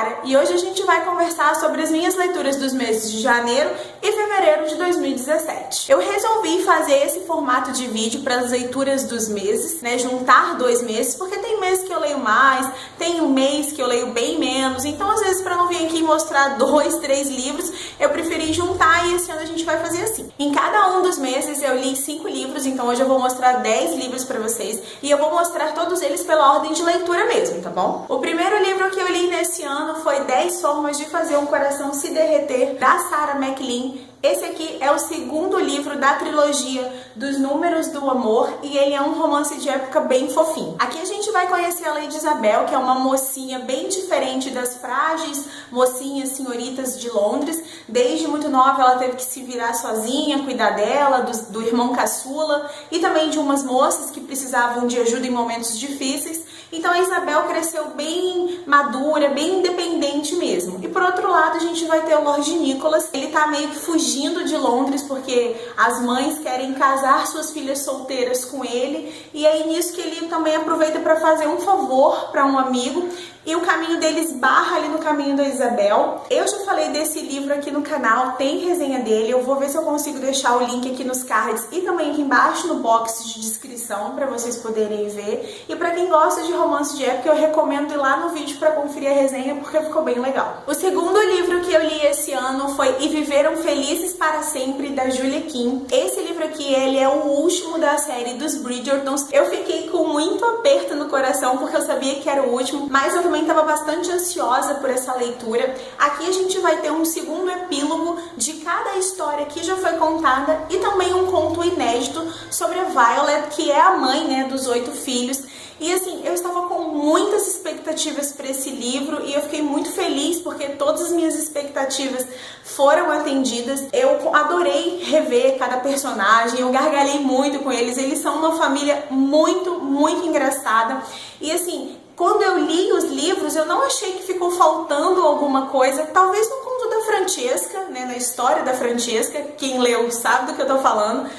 Clara e hoje a gente vai conversar sobre as minhas leituras dos meses de janeiro e fevereiro de 2017. Eu resolvi fazer esse formato de vídeo para as leituras dos meses, né, juntar 2 meses, porque tem mês que eu leio mais, tem um mês que eu leio bem menos, então às vezes para não vir aqui mostrar 2, 3 livros, eu preferi juntar e esse ano a gente vai fazer assim. Em cada um dos meses eu li 5 livros, então hoje eu vou mostrar 10 livros para vocês e eu vou mostrar todos eles pela ordem de leitura mesmo, tá bom? O primeiro livro que eu li nesse ano foi 10 Formas de Fazer um Coração Se Derreter, da Sarah MacLean. Esse aqui é o segundo livro da trilogia dos Números do Amor e ele é um romance de época bem fofinho. Aqui a gente vai conhecer a Lady Isabel, que é uma mocinha bem diferente das frágeis mocinhas senhoritas de Londres. Desde muito nova ela teve que se virar sozinha, cuidar dela, do irmão caçula e também de umas moças que precisavam de ajuda em momentos difíceis. Então a Isabel cresceu bem madura, bem independente mesmo. E por outro lado a gente vai ter o Lord Nicholas. Ele tá meio que fugindo de Londres porque as mães querem casar suas filhas solteiras com ele. E é nisso que ele também aproveita para fazer um favor para um amigo. E o caminho deles barra ali no caminho da Isabel. Eu já falei desse livro aqui no canal, tem resenha dele. Eu vou ver se eu consigo deixar o link aqui nos cards e também aqui embaixo no box de descrição para vocês poderem ver. E para quem gosta de romance de época, eu recomendo ir lá no vídeo para conferir a resenha porque ficou bem legal. O segundo livro que eu li esse ano foi E Viveram Felizes para Sempre, da Julia Kim. Esse livro aqui, ele é o último da série dos Bridgertons. Eu fiquei com muito aperto no coração porque eu sabia que era o último, mas eu também estava bastante ansiosa por essa leitura. Aqui a gente vai ter um segundo epílogo de cada história que já foi contada e também um conto inédito sobre a Violet, que é a mãe, né, dos 8 filhos. E assim, eu estava com muitas expectativas para esse livro e eu fiquei muito feliz porque todas as minhas expectativas foram atendidas. Eu adorei rever cada personagem, eu gargalhei muito com eles. Eles são uma família muito, muito engraçada. E assim, quando eu li os livros, eu não achei que ficou faltando alguma coisa, talvez no conto da Francesca, né, na história da Francesca, quem leu sabe do que eu tô falando,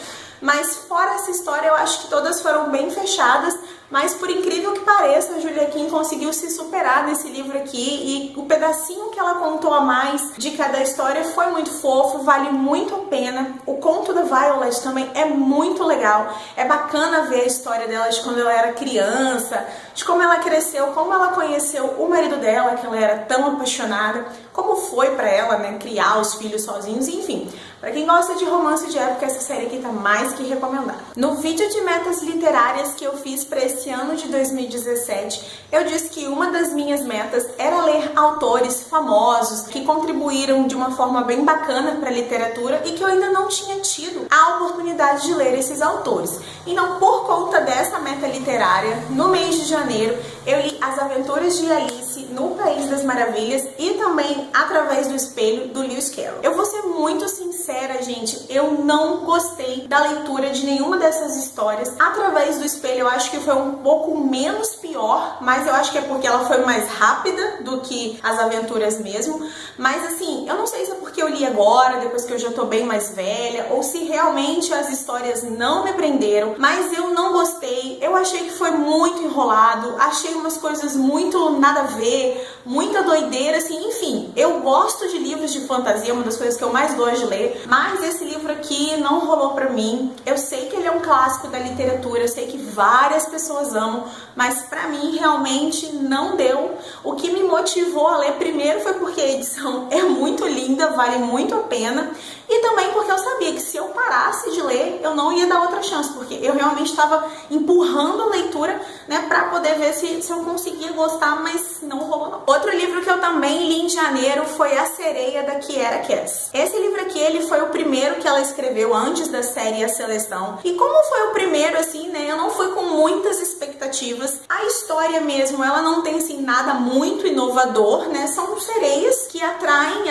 mas fora essa história eu acho que todas foram bem fechadas, mas por incrível que pareça, a Julia Kim conseguiu se superar nesse livro aqui e o pedacinho que ela contou a mais de cada história foi muito fofo, vale muito a pena. O conto da Violet também é muito legal, é bacana ver a história dela de quando ela era criança, de como ela cresceu, como ela conheceu o marido dela, que ela era tão apaixonada, como foi pra ela, né, criar os filhos sozinhos, enfim. Pra quem gosta de romance de época, essa série aqui tá mais que recomendada. No vídeo de metas literárias que eu fiz pra esse ano de 2017, eu disse que uma das minhas metas era ler autores famosos que contribuíram de uma forma bem bacana para a literatura e que eu ainda não tinha tido a oportunidade de ler esses autores. Então, por conta dessa meta literária, no mês de janeiro, eu li As Aventuras de Alice no País das Maravilhas e também Através do Espelho, do Lewis Carroll. Eu vou ser muito sincera, gente, eu não gostei da leitura de nenhuma dessas histórias. Através do Espelho eu acho que foi um pouco menos pior, mas eu acho que é porque ela foi mais rápida do que As Aventuras mesmo. Mas assim, eu não sei se é porque eu li agora, depois que eu já tô bem mais velha, ou se realmente as histórias não me prenderam, mas eu não gostei. Eu achei que foi muito enrolado, achei umas coisas muito nada a ver, muita doideira, assim, enfim. Eu gosto de livros de fantasia, uma das coisas que eu mais gosto de ler, mas esse livro aqui não rolou pra mim. Eu sei que ele é um clássico da literatura, eu sei que várias pessoas amam, mas pra mim realmente não deu. O que me motivou a ler primeiro foi porque a edição é muito linda, vale muito a pena, e também porque eu sabia que se eu parasse de ler, eu não ia dar outra chance, porque eu realmente estava empurrando a leitura, né, pra poder ver se eu conseguia gostar, mas não rolou não. Outro livro que eu também li em janeiro foi A Sereia, da Kiera Cass. Esse livro aqui, ele foi o primeiro que ela escreveu antes da série A Seleção, e como foi o primeiro, assim, né, eu não fui com muitas expectativas. A história mesmo, ela não tem, assim, nada muito inovador, né, são sereias que atraem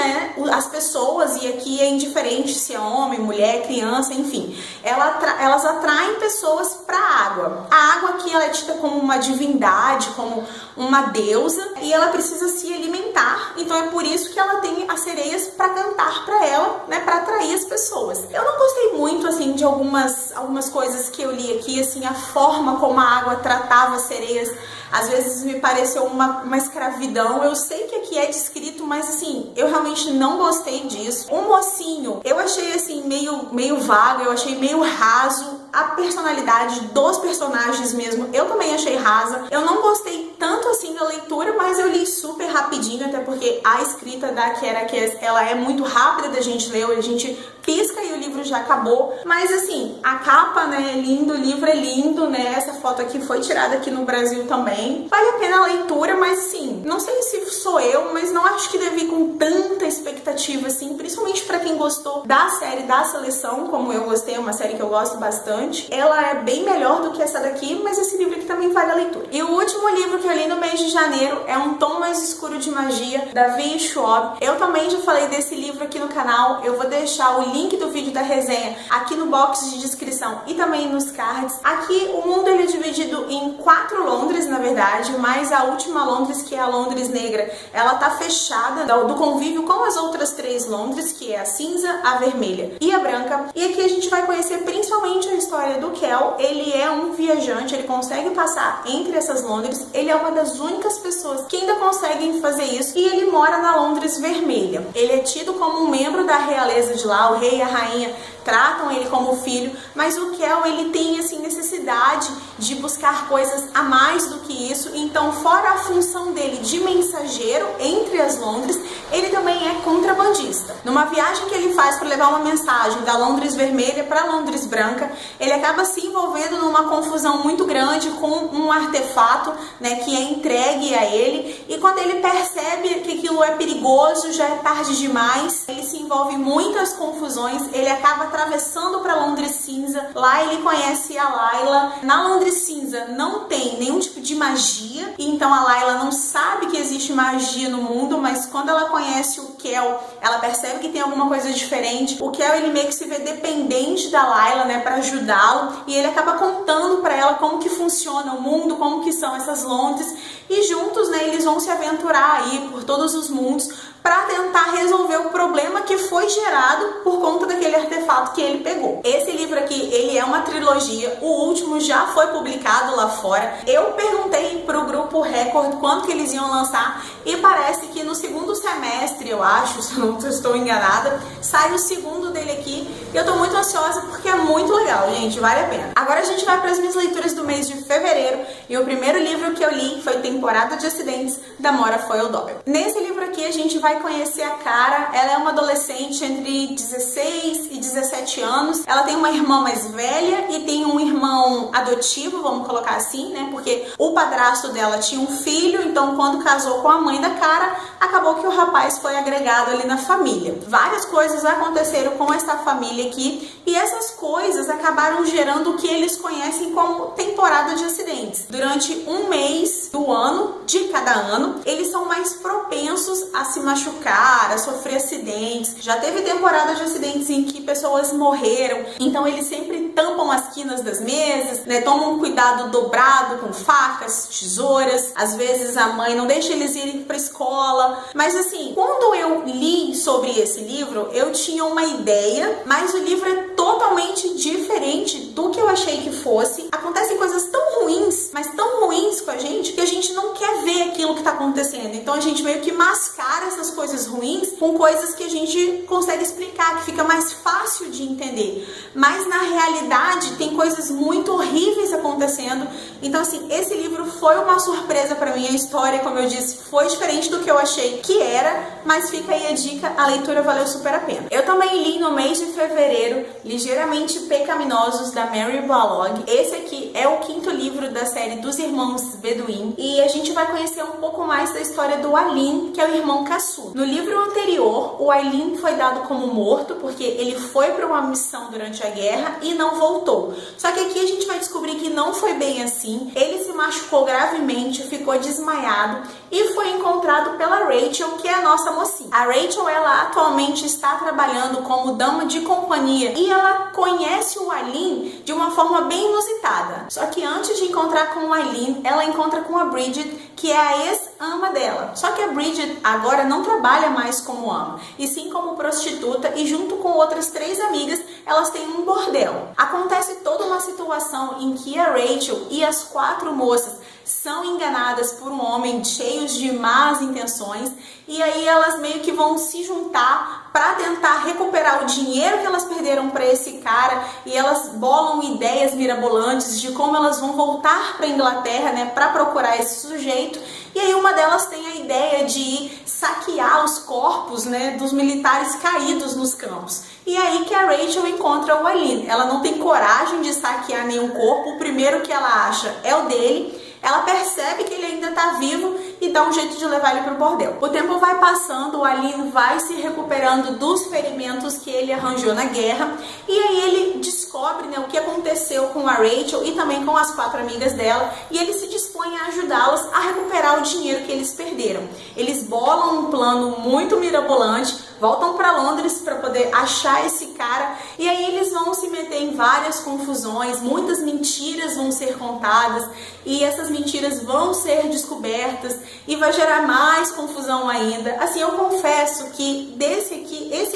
as pessoas, e aqui é indiferente se é homem, mulher, criança, enfim. Elas atraem pessoas para a água. A água aqui, ela é tida como uma divindade, como uma deusa, e ela precisa se alimentar. Então é por isso que ela tem as sereias para cantar para ela, né, para atrair as pessoas. Eu não gostei muito, assim, de algumas coisas que eu li aqui, assim, a forma como a água tratava as sereias, às vezes me pareceu uma escravidão. Eu sei que aqui que é descrito, mas assim, eu realmente não gostei disso. O mocinho, eu achei assim meio vago, eu achei meio raso. A personalidade dos personagens mesmo, eu também achei rasa. Eu não gostei tanto assim da leitura, mas eu li super rapidinho, até porque a escrita da Kiera Cass, ela é muito rápida da gente ler, a gente pisca e o livro já acabou. Mas assim, a capa, né, é lindo, o livro é lindo, né, essa foto aqui foi tirada aqui no Brasil também. Vale a pena a leitura, mas assim, não sei se sou eu, mas não acho que deve ir com tanta expectativa assim, principalmente pra quem gostou da série da Seleção, como eu gostei, é uma série que eu gosto bastante. Ela é bem melhor do que essa daqui, mas esse livro aqui também vale a leitura. E o último livro que eu li no mês de janeiro é Um Tom Mais Escuro de Magia, da V. Schwab. Eu também já falei desse livro aqui no canal, eu vou deixar o link do vídeo da resenha aqui no box de descrição e também nos cards. Aqui o mundo ele é dividido em 4 Londres, na verdade, mas a última Londres, que é a Londres negra, ela tá fechada do convívio com as outras 3 Londres, que é a cinza, a vermelha e a branca. E aqui a gente vai conhecer principalmente a história do Kel. Ele é um viajante, ele consegue passar entre essas Londres, ele é uma das únicas pessoas que ainda conseguem fazer isso, e ele mora na Londres vermelha. Ele é tido como um membro da realeza de lá, o rei e a rainha tratam ele como filho, mas o Kel, ele tem assim necessidade de buscar coisas a mais do que isso. Então, fora a função dele de mensageiro entre as Londres, ele também é contrabandista. Numa viagem que ele faz para levar uma mensagem da Londres vermelha para Londres branca, ele acaba se envolvendo numa confusão muito grande com um artefato, né, que é entregue a ele, e quando ele percebe que aquilo é perigoso, já é tarde demais, ele se envolve em muitas confusões, ele acaba atravessando para Londres cinza. Lá ele conhece a Layla. Na Londres cinza não tem nenhum tipo de magia, então a Layla não sabe que existe magia no mundo, mas quando ela conhece o Kel, ela percebe que tem alguma coisa diferente. O Kel, ele meio que se vê dependente da Layla, né, para ajudá-lo, e ele acaba contando para ela como que funciona o mundo, como que são essas Londres, e juntos, né, eles vão se aventurar aí por todos os mundos para tentar resolver o problema que foi gerado por conta daquele artefato que ele pegou. Esse livro aqui, ele é uma trilogia, o último já foi publicado lá fora. Eu perguntei pro grupo Record quando que eles iam lançar, e parece que no segundo semestre, eu acho, se eu não estou enganada, sai o segundo dele aqui, e eu tô muito ansiosa porque é muito legal, gente, vale a pena. Agora a gente vai para as minhas leituras do mês de fevereiro, e o primeiro livro que eu li foi Temporada de Acidentes, da Maura Foyle Doyle. Nesse livro aqui a gente vai conhecer a Cara. Ela é uma adolescente entre 16 e 17 anos. Ela tem uma irmã mais velha e tem um irmão adotivo, vamos colocar assim, né? Porque o padrasto dela tinha um filho, então quando casou com a mãe da Cara, acabou que o rapaz foi agregado ali na família. Várias coisas aconteceram com essa família aqui, e essas coisas acabaram gerando o que eles conhecem como temporada de acidentes. Durante um mês do ano, de cada ano, eles são mais propensos a se machucar, a sofrer acidentes. Já teve temporada de acidentes em que pessoas morreram, então eles sempre tampam as quinas das mesas, né? Tomam um cuidado dobrado com facas, tesouras. Às vezes a mãe não deixa eles irem para escola. Mas assim, quando eu li sobre esse livro, eu tinha uma ideia, mas o livro é totalmente diferente do que eu achei que fosse. Acontecem coisas tão ruins, mas tão ruins com a gente, que a gente não quer ver aquilo que tá acontecendo. Então a gente meio que mascara essas coisas ruins com coisas que a gente consegue explicar, que fica mais fácil de entender. Mas na realidade tem coisas muito horríveis acontecendo. Então assim, esse livro foi uma surpresa pra mim. A história, como eu disse, foi diferente do que eu achei que era, mas fica aí a dica, a leitura valeu super a pena. Eu também li no mês de fevereiro Ligeiramente Pecaminosos, da Mary Balogh. Esse aqui é o 5º livro da série dos irmãos Beduin, e a gente vai conhecer um pouco mais da história do Alim, que é o irmão caçula. No livro anterior, o Alim foi dado como morto porque ele foi para uma missão durante a guerra e não voltou. Só que aqui a gente vai descobrir que não foi bem assim. Ele se machucou gravemente, ficou desmaiado e foi encontrado pela Rachel, que é a nossa mocinha. A Rachel, ela atualmente está trabalhando como dama de companhia, e ela conhece o Alim de uma forma bem inusitada. Só que antes de encontrar com o Alim, ela encontra com a Bridget, que é a ex-ama dela. Só que a Bridget agora não trabalha mais como ama, e sim como prostituta, e junto com outras 3 amigas, elas têm um bordel. Acontece toda uma situação em que a Rachel e as 4 moças são enganadas por um homem cheio de más intenções, e aí elas meio que vão se juntar para tentar recuperar o dinheiro que elas perderam para esse cara, e elas bolam ideias mirabolantes de como elas vão voltar para Inglaterra, né, para procurar esse sujeito. E aí uma delas tem a ideia de saquear os corpos, né, dos militares caídos nos campos. E aí que a Rachel encontra o Aline. Ela não tem coragem de saquear nenhum corpo. O primeiro que ela acha é o dele. Ela percebe que ele ainda está vivo e dá um jeito de levar ele para o bordel. O tempo vai passando, o Aline vai se recuperando dos ferimentos que ele arranjou na guerra, e aí ele descobre, né, o que aconteceu com a Rachel e também com as 4 amigas dela, e ele se dispõe a ajudá-las a recuperar o dinheiro que eles perderam. Eles bolam um plano muito mirabolante, voltam para Londres para poder achar esse cara, e aí eles vão se meter em várias confusões, muitas mentiras vão ser contadas, e essas mentiras vão ser descobertas, e vai gerar mais confusão ainda. Assim, eu confesso que esse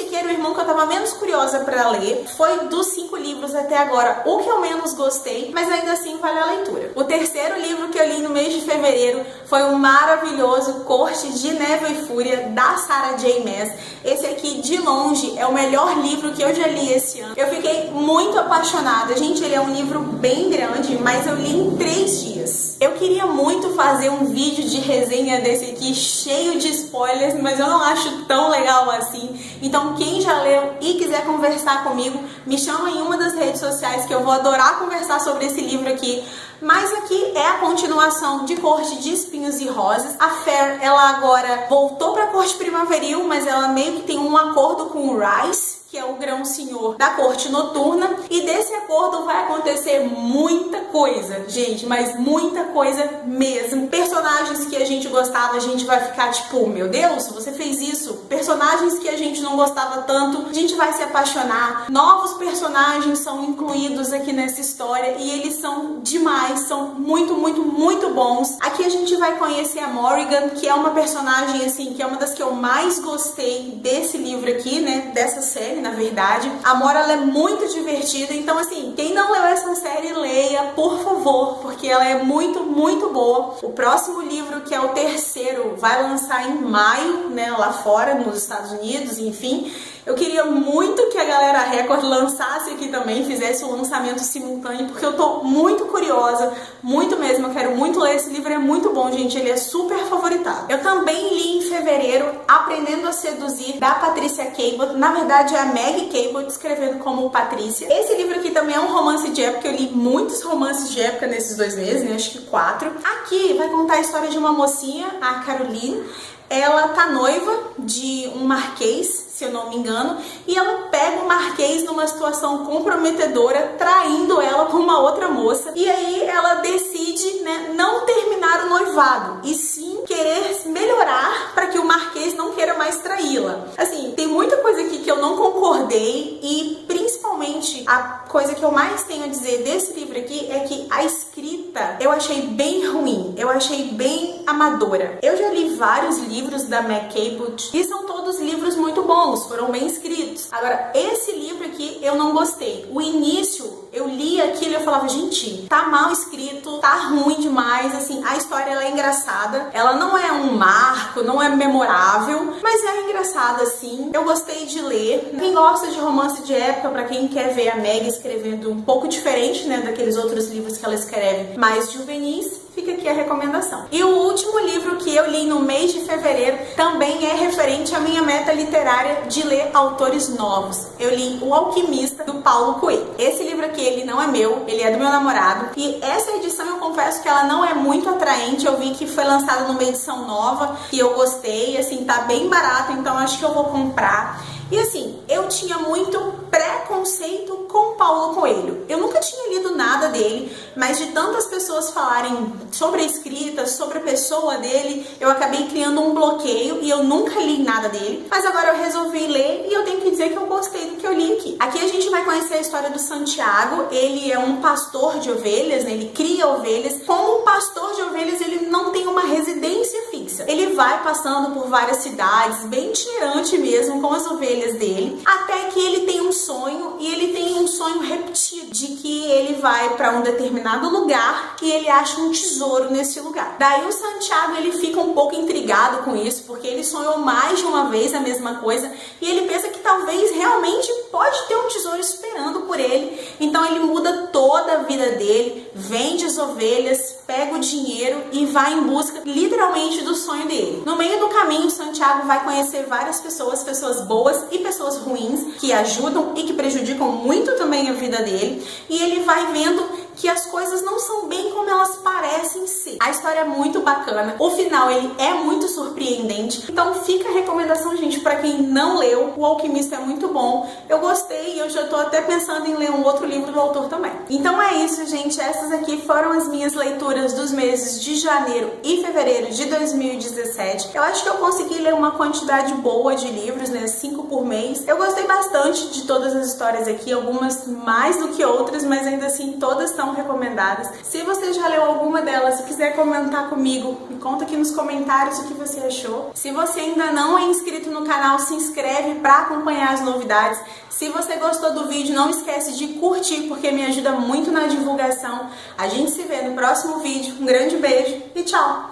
aqui era o irmão que eu tava menos curiosa para ler. Foi dos 5 livros até agora o que eu menos gostei, mas ainda assim vale a leitura. O terceiro livro que eu li no mês de fevereiro foi o maravilhoso Corte de Névoa e Fúria, da Sarah J. Maas. Esse aqui, de longe, é o melhor livro que eu já li esse ano. Eu fiquei muito apaixonada. Gente, ele é um livro bem grande, mas eu li em 3 dias. Eu queria muito fazer um vídeo de resenha desse aqui, cheio de spoilers, mas eu não acho tão legal assim. Então, quem já leu e quiser conversar comigo, me chama em uma das redes sociais que eu vou adorar conversar sobre esse livro aqui. Mas aqui é a continuação de Corte de Espinhos e Rosas. A Fair, ela agora voltou para a Corte Primaveril, mas ela meio que tem um acordo com o Rice, que é o grão-senhor da Corte Noturna, e desse acordo vai acontecer muita coisa, gente, mas muita coisa mesmo. Personagens que a gente gostava, a gente vai ficar tipo, meu Deus, você fez isso. Personagens que a gente não gostava tanto, a gente vai se apaixonar. Novos personagens são incluídos aqui nessa história e eles são demais, são muito, muito, muito bons. Aqui a gente vai conhecer a Morrigan, que é uma personagem, assim, que é uma das que eu mais gostei desse livro aqui, né, dessa série, na verdade. A Mora, ela é muito divertida, então assim, quem não leu essa série, leia, por favor, porque ela é muito, muito boa. O próximo livro, que é o terceiro, vai lançar em maio, né, lá fora, nos Estados Unidos, enfim. Eu queria muito que a Galera Record lançasse aqui também, fizesse o lançamento simultâneo, porque eu tô muito curiosa, muito mesmo, eu quero muito ler esse livro, é muito bom, gente, ele é super favoritado. Eu também li em fevereiro Aprendendo a Seduzir, da Patricia Cabot, na verdade é a Maggie Cabot escrevendo como Patrícia. Esse livro aqui também é um romance de época, eu li muitos romances de época nesses 2 meses, né, acho que 4. Aqui vai contar a história de uma mocinha, a Caroline. Ela tá noiva de um marquês, se eu não me engano, e ela pega o marquês numa situação comprometedora, traindo ela com uma outra moça, e aí ela decide, né, não terminar o noivado, e sim querer melhorar para que o marquês não queira mais traí-la. Assim, tem muita coisa aqui que eu não concordei, e principalmente a coisa que eu mais tenho a dizer desse livro aqui é que a escrita eu achei bem ruim, eu achei bem amadora. Eu já li vários livros da Maggie Cabot e são todos livros muito bons, foram bem escritos. Agora, esse livro aqui eu não gostei. O início, eu li aquilo e eu falava, gente, tá mal escrito, tá ruim demais, assim, a história ela é engraçada, ela não é um marco, não é memorável, mas é engraçada sim. Eu gostei de ler. Quem gosta de romance de época, pra quem quer ver a Maggie escrevendo um pouco diferente, né, daqueles outros livros que ela escreve mais juvenis, fica aqui a recomendação. E o último livro que eu li no mês de fevereiro também é referente à minha meta literária de ler autores novos. Eu li O Alquimista, do Paulo Coelho. Esse livro aqui, ele não é meu, ele é do meu namorado. E essa edição, eu confesso que ela não é muito atraente. Eu vi que foi lançada numa edição nova, que eu gostei, assim, tá bem barato, então acho que eu vou comprar. E assim, eu tinha muito preconceito com Paulo Coelho. Eu nunca tinha lido nada dele, mas de tantas pessoas falarem sobre a escrita, sobre a pessoa dele, eu acabei criando um bloqueio e eu nunca li nada dele. Mas agora eu resolvi ler e eu tenho que dizer que eu gostei do que eu li aqui. Aqui a gente vai conhecer a história do Santiago. Ele é um pastor de ovelhas, né? Ele cria ovelhas. Como pastor de ovelhas, ele não tem uma residência fixa. Ele vai passando por várias cidades, bem itinerante mesmo, com as ovelhas dele, até que ele tem um sonho, e ele tem um sonho repetido, de que ele vai para um determinado lugar e ele acha um tesouro nesse lugar. Daí o Santiago ele fica um pouco intrigado com isso, porque ele sonhou mais de uma vez a mesma coisa e ele pensa que talvez realmente pode ter um tesouro esperando por ele. Então ele muda toda a vida dele, vende as ovelhas, pega o dinheiro e vai em busca literalmente do sonho dele. No meio do caminho, Santiago vai conhecer várias pessoas, pessoas boas e pessoas ruins, que ajudam e que prejudicam muito também a vida dele, e ele vai vendo que as coisas não são bem como elas parecem ser. A história é muito bacana, o final ele é muito surpreendente, então fica a recomendação, gente, para quem não leu, O Alquimista é muito bom. Eu gostei e eu já tô até pensando em ler um outro livro do autor também. Então é isso, gente, essas aqui foram as minhas leituras dos meses de janeiro e fevereiro de 2017. Eu acho que eu consegui ler uma quantidade boa de livros, né, 5 por mês. Eu gostei bastante de todas as histórias aqui, algumas mais do que outras, mas ainda assim todas estão recomendadas. Se você já leu alguma delas e quiser comentar comigo, me conta aqui nos comentários o que você achou. Se você ainda não é inscrito no canal, se inscreve para acompanhar as novidades. Se você gostou do vídeo, não esquece de curtir, porque me ajuda muito na divulgação. A gente se vê no próximo vídeo. Um grande beijo e tchau!